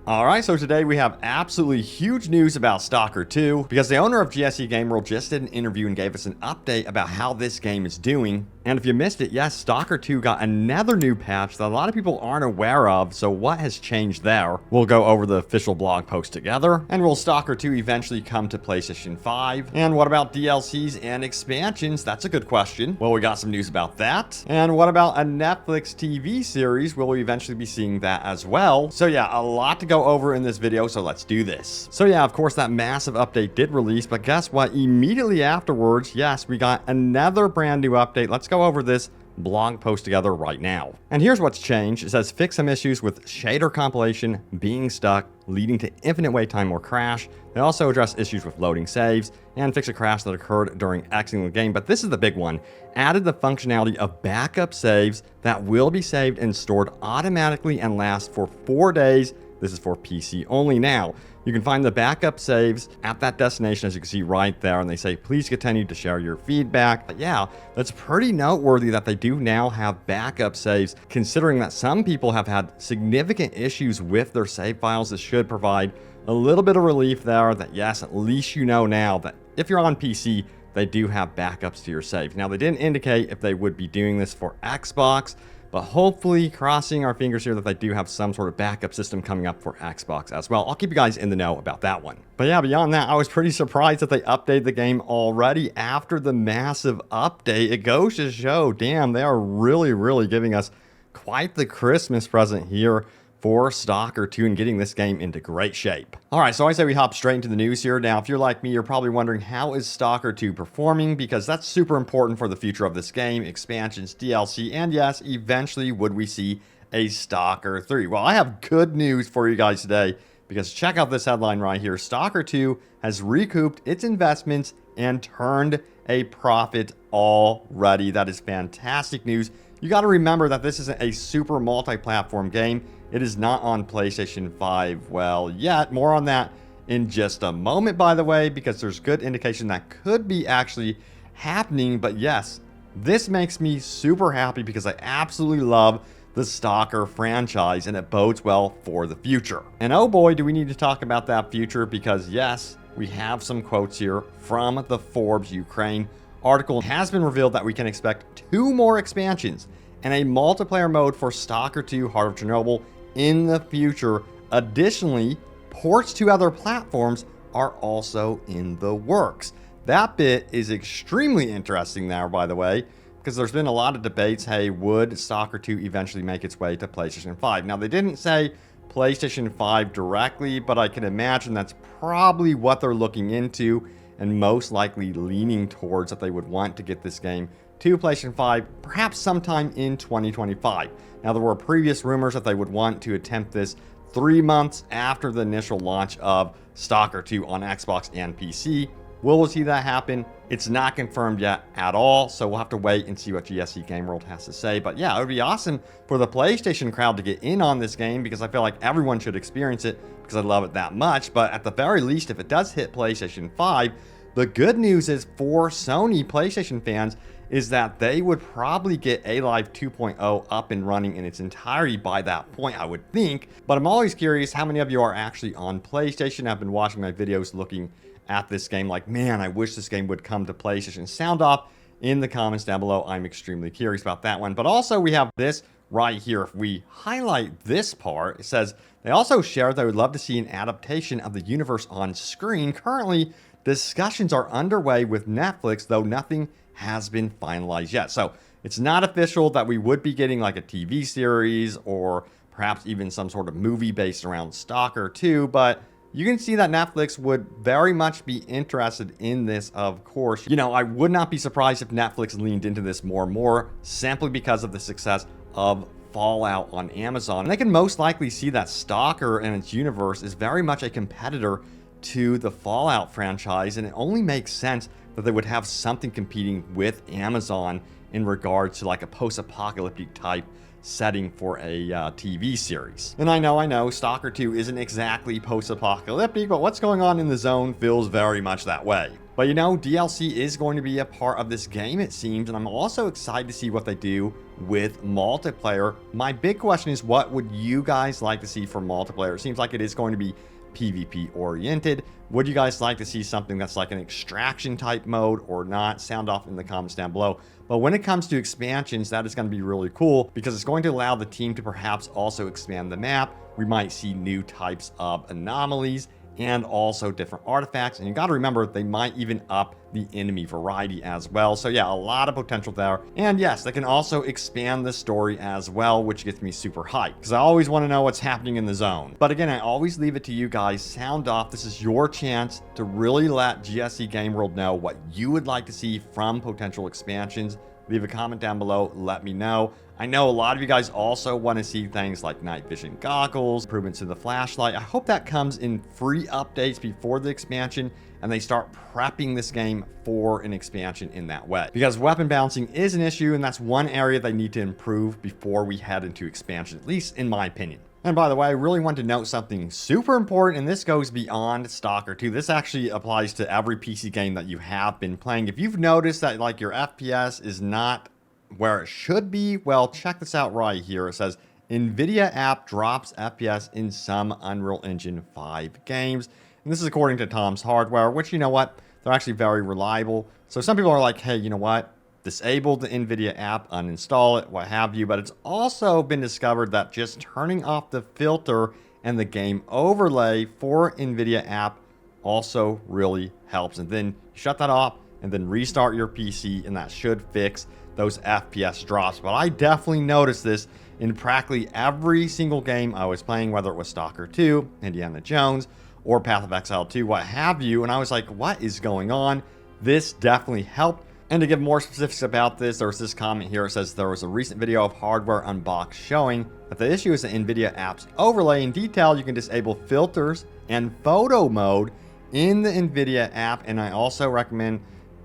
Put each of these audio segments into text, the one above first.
Alright, so today we have absolutely huge news about Stalker 2 because the owner of GSE Game World just did an interview and gave us an update about how this game is doing. And if you missed it, yes, Stalker 2 got another new patch that a lot of people aren't aware of, so what has changed there? We'll go over the official blog post together. And will Stalker 2 eventually come to PlayStation 5? And what about DLCs and expansions? That's a good question. Well, we got some news about that. And what about a Netflix TV series? Will we eventually be seeing that as well? So yeah, a lot to go over in this video, so let's do this. So yeah, of course, that massive update did release, but guess what? Immediately afterwards, yes, we got another brand new update. Let's go over this blog post together right now. And here's what's changed. It says fix some issues with shader compilation being stuck, leading to infinite wait time or crash. They also address issues with loading saves and fix a crash that occurred during exiting the game. But this is the big one. Added the functionality of backup saves that will be saved and stored automatically and last for 4 days. This is for PC only. Now, you can find the backup saves at that destination, as you can see right there, and they say, please continue to share your feedback. But yeah, that's pretty noteworthy that they do now have backup saves, considering that some people have had significant issues with their save files. This should provide a little bit of relief there that, yes, at least you know now that if you're on PC, they do have backups to your saves. Now, they didn't indicate if they would be doing this for Xbox, but hopefully, crossing our fingers here that they do have some sort of backup system coming up for Xbox as well. I'll keep you guys in the know about that one. But yeah, beyond that, I was pretty surprised that they updated the game already after the massive update. It goes to show, damn, they are really giving us quite the Christmas present here for Stalker 2 and getting this game into great shape. Alright, so I say we hop straight into the news here. Now, if you're like me, you're probably wondering, how is Stalker 2 performing? Because that's super important for the future of this game, expansions, DLC, and yes, eventually would we see a Stalker 3? Well, I have good news for you guys today, because check out this headline right here. Stalker 2 has recouped its investments and turned a profit already. That is fantastic news. You got to remember that this isn't a super multi-platform game. It is not on PlayStation 5 well yet. More on that in just a moment, by the way, because there's good indication that could be actually happening. But yes, this makes me super happy because I absolutely love the Stalker franchise and it bodes well for the future. And oh boy, do we need to talk about that future, because yes, we have some quotes here from the Forbes Ukraine article. It has been revealed that we can expect 2 more expansions and a multiplayer mode for Stalker 2 Heart of Chernobyl in the future. Additionally, ports to other platforms are also in the works. That bit is extremely interesting there, by the way, because there's been a lot of debates. Hey, would Stalker 2 eventually make its way to PlayStation 5? Now, they didn't say PlayStation 5 directly, but I can imagine that's probably what they're looking into and most likely leaning towards, that they would want to get this game to PlayStation 5, perhaps sometime in 2025. Now, there were previous rumors that they would want to attempt this 3 months after the initial launch of Stalker 2 on Xbox and PC. Will we see that happen? It's not confirmed yet at all, so we'll have to wait and see what GSE Game World has to say. But yeah, it would be awesome for the PlayStation crowd to get in on this game, because I feel like everyone should experience it because I love it that much. But at the very least, if it does hit PlayStation 5, the good news is for Sony PlayStation fans is that they would probably get Alive 2.0 up and running in its entirety by that point, I would think. But I'm always curious how many of you are actually on PlayStation. I've been watching my videos looking at this game like, man, I wish this game would come to PlayStation. Sound off in the comments down below. I'm extremely curious about that one. But also we have this right here. If we highlight this part, it says they also shared they would love to see an adaptation of the universe on screen. Currently, discussions are underway with Netflix, though nothing has been finalized yet. So it's not official that we would be getting like a TV series or perhaps even some sort of movie based around Stalker 2, but you can see that Netflix would very much be interested in this, of course. You know, I would not be surprised if Netflix leaned into this more and more, simply because of the success of Fallout on Amazon. And they can most likely see that Stalker and its universe is very much a competitor to the Fallout franchise, and it only makes sense that they would have something competing with Amazon in regards to like a post-apocalyptic type setting for a TV series. And I know, Stalker 2 isn't exactly post-apocalyptic, but what's going on in the zone feels very much that way. But you know, DLC is going to be a part of this game, it seems, and I'm also excited to see what they do with multiplayer. My big question is, what would you guys like to see for multiplayer? It seems like it is going to be PvP oriented. Would you guys like to see something that's like an extraction type mode or not? Sound off in the comments down below. But when it comes to expansions, that is going to be really cool because it's going to allow the team to perhaps also expand the map. We might see new types of anomalies and also different artifacts. And you got to remember, they might even up the enemy variety as well. So yeah, a lot of potential there. And yes, they can also expand the story as well, which gets me super hyped because I always want to know what's happening in the zone. But again, I always leave it to you guys. Sound off. This is your chance to really let GSC Game World know what you would like to see from potential expansions. Leave a comment down below. Let me know. I know a lot of you guys also want to see things like night vision goggles, improvements to the flashlight. I hope that comes in free updates before the expansion and they start prepping this game for an expansion in that way. Because weapon balancing is an issue, and that's one area they need to improve before we head into expansion, at least in my opinion. And by the way, I really want to note something super important, and this goes beyond Stalker 2. This actually applies to every PC game that you have been playing. If you've noticed that like your FPS is not where it should be, well, check this out right here. It says NVIDIA app drops FPS in some Unreal Engine 5 games. And this is according to Tom's Hardware, which, you know what, they're actually very reliable. So some people are like, hey, you know what, disable the NVIDIA app, uninstall it, what have you. But it's also been discovered that just turning off the filter and the game overlay for NVIDIA app also really helps. And then shut that off and then restart your PC, and that should fix those FPS drops. But I definitely noticed this in practically every single game I was playing, whether it was Stalker 2, Indiana Jones, or Path of Exile 2, what have you. And I was like, what is going on? This definitely helped. And to give more specifics about this, there was this comment here. It says there was a recent video of Hardware Unboxed showing that the issue is the NVIDIA app's overlay. In detail, you can disable filters and photo mode in the NVIDIA app. And I also recommend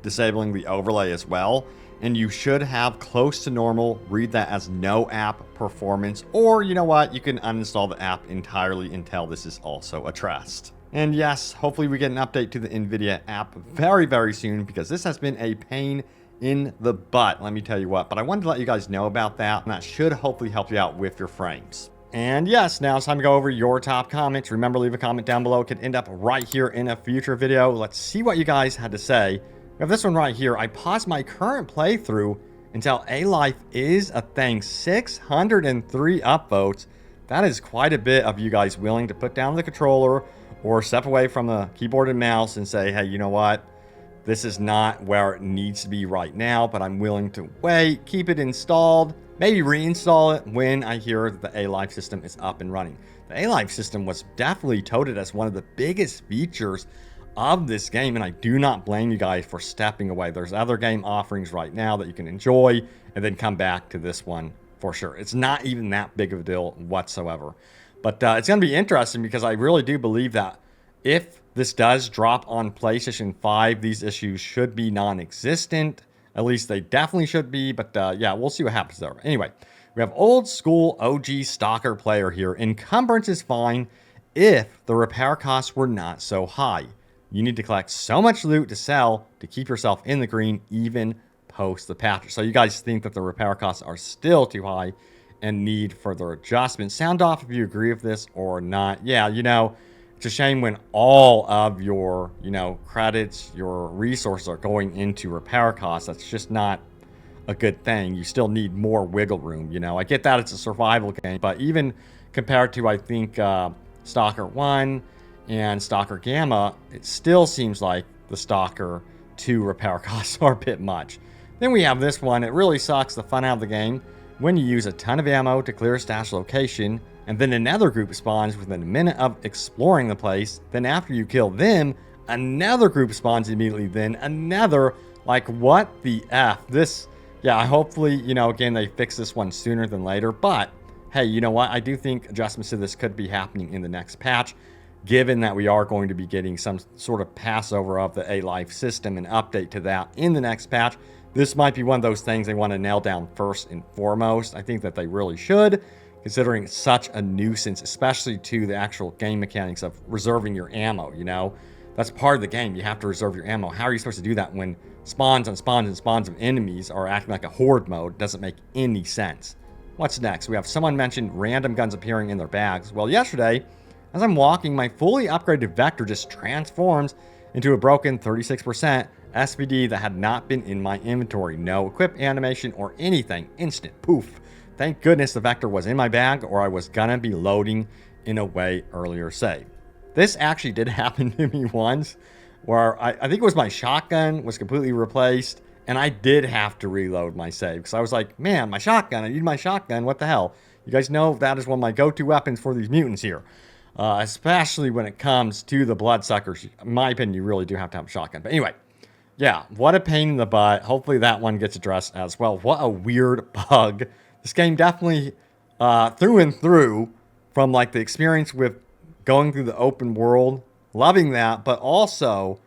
disabling the overlay as well. And you should have close to normal. Read that as no app performance. Or you know what? You can uninstall the app entirely until this is also addressed. And yes, hopefully we get an update to the NVIDIA app very, very soon because this has been a pain in the butt, let me tell you what. But I wanted to let you guys know about that, and that should hopefully help you out with your frames. And yes, now it's time to go over your top comments. Remember, leave a comment down below. It could end up right here in a future video. Let's see what you guys had to say. We have this one right here. I paused my current playthrough until A-Life is a thing. 603 upvotes. That is quite a bit of you guys willing to put down the controller or step away from the keyboard and mouse and say, hey, you know what? This is not where it needs to be right now, but I'm willing to wait, keep it installed, maybe reinstall it when I hear that the A-Life system is up and running. The A-Life system was definitely touted as one of the biggest features of this game, and I do not blame you guys for stepping away. There's other game offerings right now that you can enjoy and then come back to this one for sure. It's not even that big of a deal whatsoever. But it's going to be interesting because I really do believe that if this does drop on PlayStation 5, these issues should be non-existent. At least they definitely should be. But yeah, we'll see what happens there. Anyway, we have old school OG Stalker player here. Encumbrance is fine if the repair costs were not so high. You need to collect so much loot to sell to keep yourself in the green even post the patch. So you guys think that the repair costs are still too high and need further adjustment. Sound off if you agree with this or not. Yeah, you know, it's a shame when all of your, you know, credits, your resources are going into repair costs. That's just not a good thing. You still need more wiggle room, you know. I get that it's a survival game, but even compared to, I think, Stalker 1 and Stalker Gamma, it still seems like the Stalker 2 repair costs are a bit much. Then we have this one. It really sucks the fun out of the game when you use a ton of ammo to clear a stash location, and then another group spawns within a minute of exploring the place. Then after you kill them, another group spawns immediately, then another. Like, what the F? This, yeah, hopefully, you know, again, they fix this one sooner than later. But, hey, you know what? I do think adjustments to this could be happening in the next patch, given that we are going to be getting some sort of passover of the A-Life system and update to that in the next patch. This might be one of those things they want to nail down first and foremost. I think that they really should, considering it's such a nuisance, especially to the actual game mechanics of reserving your ammo, you know. That's part of the game. You have to reserve your ammo. How are you supposed to do that when spawns and spawns and spawns of enemies are acting like a horde mode? Doesn't make any sense. What's next? We have someone mentioned random guns appearing in their bags. Well, yesterday, as I'm walking, my fully upgraded Vector just transforms into a broken 36% SPD that had not been in my inventory. No equip animation or anything. Instant. Poof. Thank goodness the Vector was in my bag, or I was gonna be loading in a way earlier save. This actually did happen to me once, where I think it was my shotgun was completely replaced, and I did have to reload my save, because I was like, man, my shotgun, I need my shotgun, what the hell? You guys know that is one of my go-to weapons for these mutants here. Especially when it comes to the bloodsuckers. In my opinion, you really do have to have a shotgun. But anyway, yeah, what a pain in the butt. Hopefully that one gets addressed as well. What a weird bug. This game definitely, through and through, from like the experience with going through the open world, loving that, but also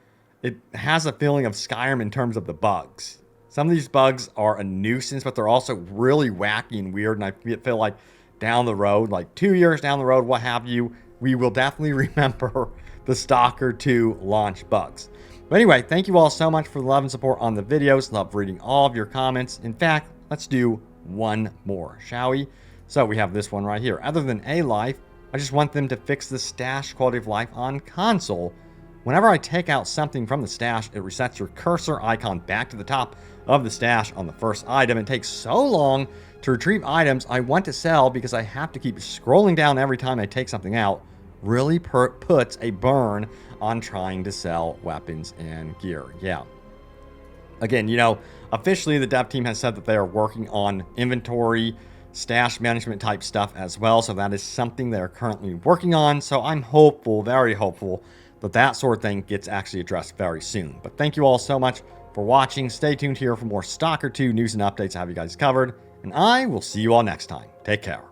it has a feeling of Skyrim in terms of the bugs. Some of these bugs are a nuisance, but they're also really wacky and weird, and I feel like down the road, like 2 years down the road, what have you, we will definitely remember the Stalker 2 launch bugs. But anyway, thank you all so much for the love and support on the videos. Love reading all of your comments. In fact, let's do one more, shall we? So we have this one right here. Other than A-Life, I just want them to fix the stash quality of life on console. Whenever I take out something from the stash, it resets your cursor icon back to the top of the stash on the first item. It takes so long to retrieve items I want to sell because I have to keep scrolling down every time I take something out. Really puts a burn on trying to sell weapons and gear. Yeah. Again, you know, officially the dev team has said that they are working on inventory, stash management type stuff as well. So that is something they're currently working on. So I'm hopeful, very hopeful, that that sort of thing gets actually addressed very soon. But thank you all so much for watching. Stay tuned here for more Stalker 2 news and updates. I have you guys covered. And I will see you all next time. Take care.